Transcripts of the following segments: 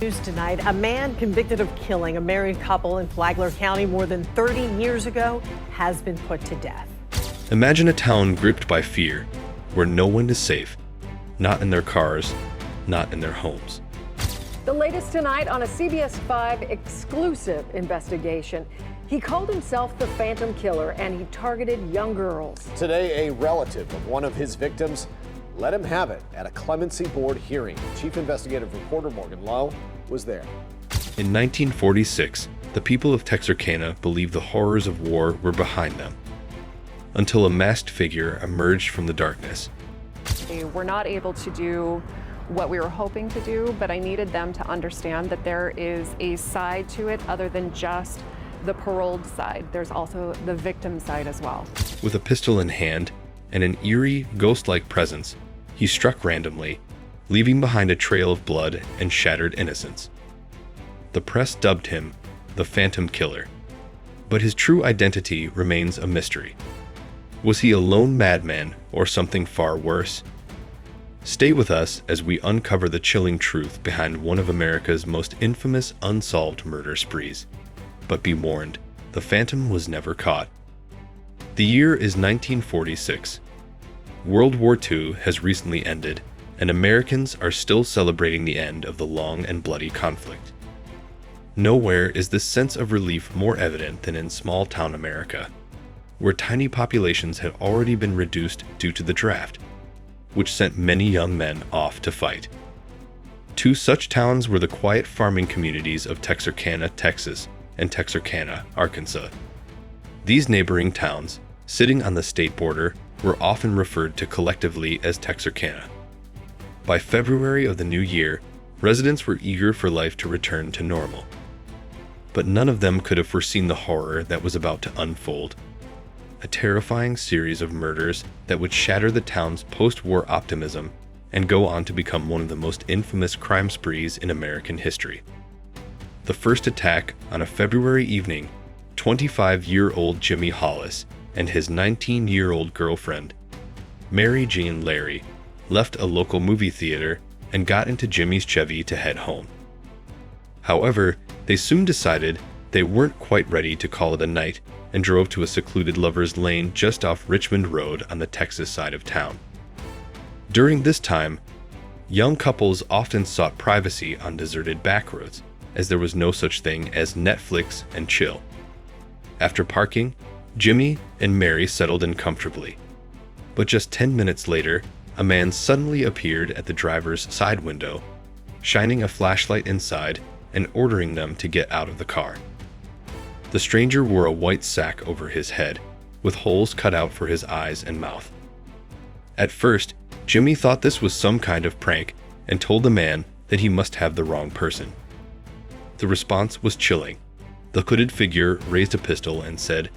News tonight, a man convicted of killing a married couple in Flagler County more than 30 years ago has been put to death. Imagine a town gripped by fear, where no one is safe, not in their cars, not in their homes. The latest tonight on a CBS 5 exclusive investigation. He called himself the Phantom Killer, and he targeted young girls. Today, a relative of one of his victims let him have it at a clemency board hearing. Chief investigative reporter Morgan Lowe was there. In 1946, the people of Texarkana believed the horrors of war were behind them, until a masked figure emerged from the darkness. We're not able to do what we were hoping to do, but I needed them to understand that there is a side to it other than just the paroled side. There's also the victim side as well. With a pistol in hand and an eerie, ghost-like presence, he struck randomly, leaving behind a trail of blood and shattered innocence. The press dubbed him the Phantom Killer, but his true identity remains a mystery. Was he a lone madman or something far worse? Stay with us as we uncover the chilling truth behind one of America's most infamous unsolved murder sprees. But be warned, the Phantom was never caught. The year is 1946. World War II has recently ended, and Americans are still celebrating the end of the long and bloody conflict. Nowhere is this sense of relief more evident than in small-town America, where tiny populations had already been reduced due to the draft, which sent many young men off to fight. Two such towns were the quiet farming communities of Texarkana, Texas, and Texarkana, Arkansas. These neighboring towns, sitting on the state border, were often referred to collectively as Texarkana. By February of the new year, residents were eager for life to return to normal. But none of them could have foreseen the horror that was about to unfold. A terrifying series of murders that would shatter the town's post-war optimism and go on to become one of the most infamous crime sprees in American history. The first attack on a February evening, 25-year-old Jimmy Hollis and his 19-year-old girlfriend, Mary Jean Larry, left a local movie theater and got into Jimmy's Chevy to head home. However, they soon decided they weren't quite ready to call it a night and drove to a secluded lover's lane just off Richmond Road on the Texas side of town. During this time, young couples often sought privacy on deserted backroads, as there was no such thing as Netflix and chill. After parking, Jimmy and Mary settled in comfortably. But just 10 minutes later, a man suddenly appeared at the driver's side window, shining a flashlight inside and ordering them to get out of the car. The stranger wore a white sack over his head, with holes cut out for his eyes and mouth. At first, Jimmy thought this was some kind of prank and told the man that he must have the wrong person. The response was chilling. The hooded figure raised a pistol and said,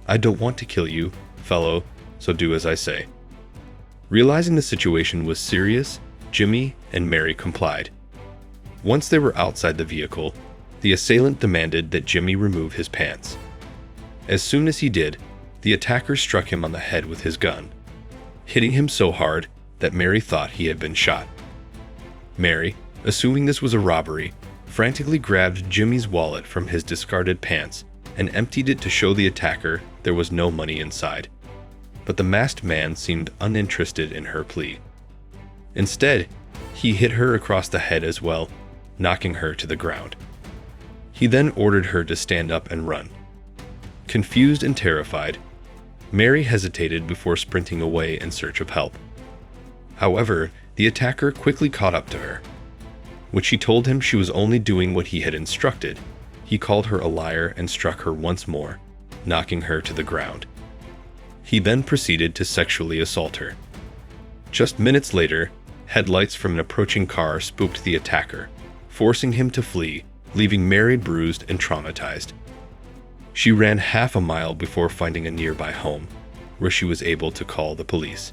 "I don't want to kill you, fellow, so do as I say." Realizing the situation was serious, Jimmy and Mary complied. Once they were outside the vehicle, the assailant demanded that Jimmy remove his pants. As soon as he did, the attacker struck him on the head with his gun, hitting him so hard that Mary thought he had been shot. Mary, assuming this was a robbery, frantically grabbed Jimmy's wallet from his discarded pants and emptied it to show the attacker there was no money inside. But the masked man seemed uninterested in her plea. Instead, he hit her across the head as well, knocking her to the ground. He then ordered her to stand up and run. Confused and terrified, Mary hesitated before sprinting away in search of help. However, the attacker quickly caught up to her. When she told him she was only doing what he had instructed, he called her a liar and struck her once more, knocking her to the ground. He then proceeded to sexually assault her. Just minutes later, headlights from an approaching car spooked the attacker, forcing him to flee, leaving Mary bruised and traumatized. She ran half a mile before finding a nearby home, where she was able to call the police.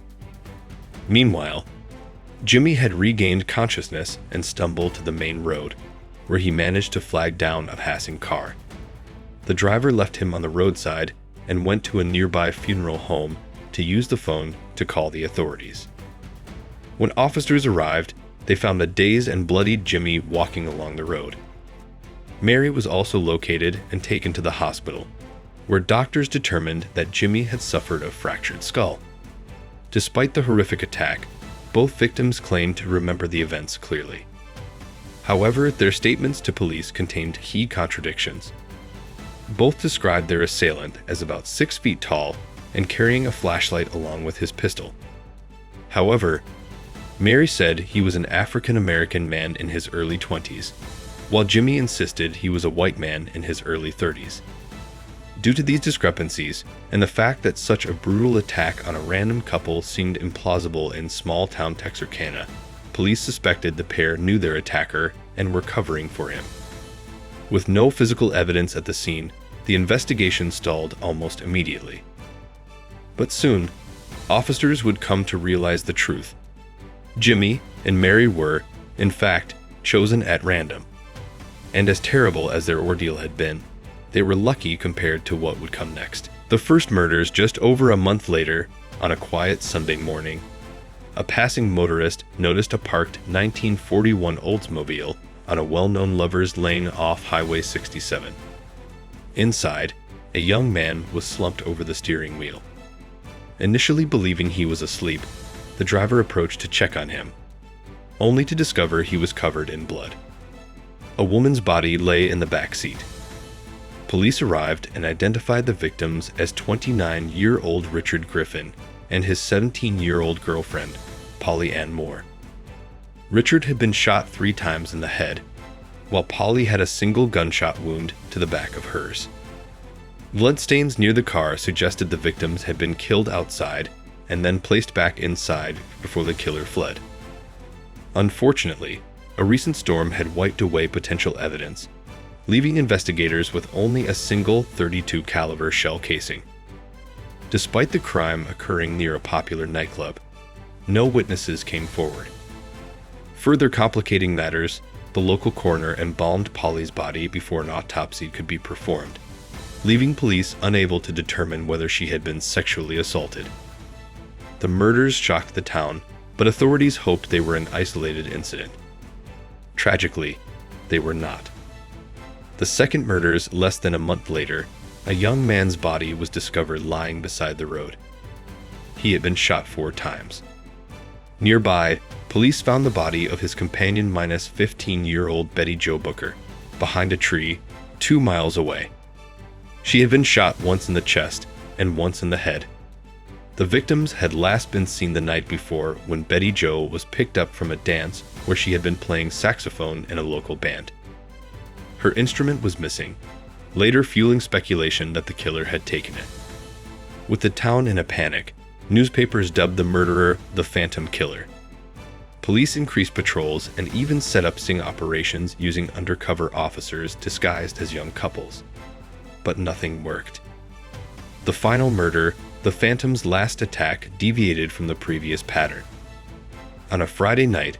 Meanwhile, Jimmy had regained consciousness and stumbled to the main road, where he managed to flag down a passing car. The driver left him on the roadside and went to a nearby funeral home to use the phone to call the authorities. When officers arrived, they found a dazed and bloodied Jimmy walking along the road. Mary was also located and taken to the hospital, where doctors determined that Jimmy had suffered a fractured skull. Despite the horrific attack, both victims claimed to remember the events clearly. However, their statements to police contained key contradictions. Both described their assailant as about 6 feet tall and carrying a flashlight along with his pistol. However, Mary said he was an African-American man in his early 20s, while Jimmy insisted he was a white man in his early 30s. Due to these discrepancies, and the fact that such a brutal attack on a random couple seemed implausible in small-town Texarkana, police suspected the pair knew their attacker and were covering for him. With no physical evidence at the scene, the investigation stalled almost immediately. But soon, officers would come to realize the truth. Jimmy and Mary were, in fact, chosen at random. And as terrible as their ordeal had been, they were lucky compared to what would come next. The first murders just over a month later, on a quiet Sunday morning. A passing motorist noticed a parked 1941 Oldsmobile on a well-known lover's lane off Highway 67. Inside, a young man was slumped over the steering wheel. Initially believing he was asleep, the driver approached to check on him, only to discover he was covered in blood. A woman's body lay in the back seat. Police arrived and identified the victims as 29-year-old Richard Griffin and his 17-year-old girlfriend, Polly Ann Moore. Richard had been shot 3 times in the head, while Polly had a single gunshot wound to the back of hers. Bloodstains near the car suggested the victims had been killed outside and then placed back inside before the killer fled. Unfortunately, a recent storm had wiped away potential evidence, leaving investigators with only a single .32 caliber shell casing. Despite the crime occurring near a popular nightclub, no witnesses came forward. Further complicating matters, the local coroner embalmed Polly's body before an autopsy could be performed, leaving police unable to determine whether she had been sexually assaulted. The murders shocked the town, but authorities hoped they were an isolated incident. Tragically, they were not. The second murders less than a month later, a young man's body was discovered lying beside the road. He had been shot 4 times. Nearby, police found the body of his companion minus 15-year-old Betty Jo Booker, behind a tree 2 miles away. She had been shot once in the chest and once in the head. The victims had last been seen the night before when Betty Jo was picked up from a dance where she had been playing saxophone in a local band. Her instrument was missing, later fueling speculation that the killer had taken it. With the town in a panic, newspapers dubbed the murderer the Phantom Killer. Police increased patrols and even set up sting operations using undercover officers disguised as young couples. But nothing worked. The final murder, the Phantom's last attack, deviated from the previous pattern. On a Friday night,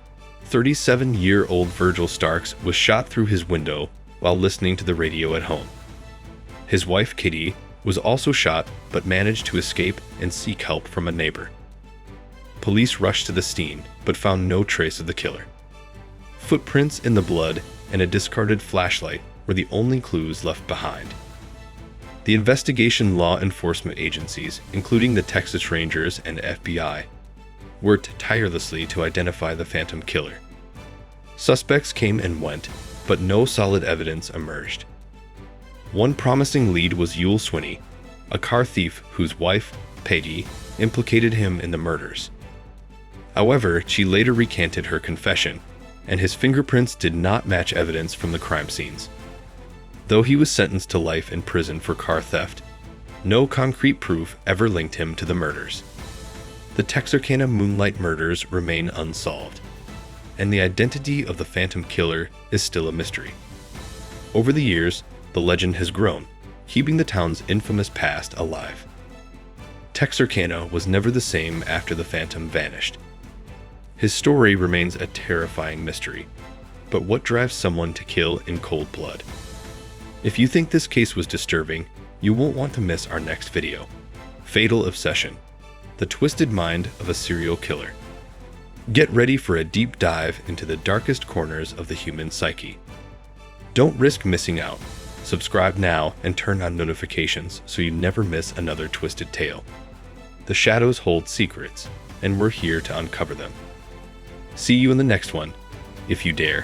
37-year-old Virgil Starks was shot through his window while listening to the radio at home. His wife, Kitty, was also shot but managed to escape and seek help from a neighbor. Police rushed to the scene but found no trace of the killer. Footprints in the blood and a discarded flashlight were the only clues left behind. The investigation law enforcement agencies, including the Texas Rangers and FBI, worked tirelessly to identify the Phantom Killer. Suspects came and went, but no solid evidence emerged. One promising lead was Yul Swinney, a car thief whose wife, Peggy, implicated him in the murders. However, she later recanted her confession, and his fingerprints did not match evidence from the crime scenes. Though he was sentenced to life in prison for car theft, no concrete proof ever linked him to the murders. The Texarkana Moonlight murders remain unsolved, and the identity of the Phantom Killer is still a mystery. Over the years, the legend has grown, keeping the town's infamous past alive. Texarkana was never the same after the Phantom vanished. His story remains a terrifying mystery, but what drives someone to kill in cold blood? If you think this case was disturbing, you won't want to miss our next video, Fatal Obsession, the twisted mind of a serial killer. Get ready for a deep dive into the darkest corners of the human psyche. Don't risk missing out. Subscribe now and turn on notifications so you never miss another twisted tale. The shadows hold secrets, and we're here to uncover them. See you in the next one, if you dare.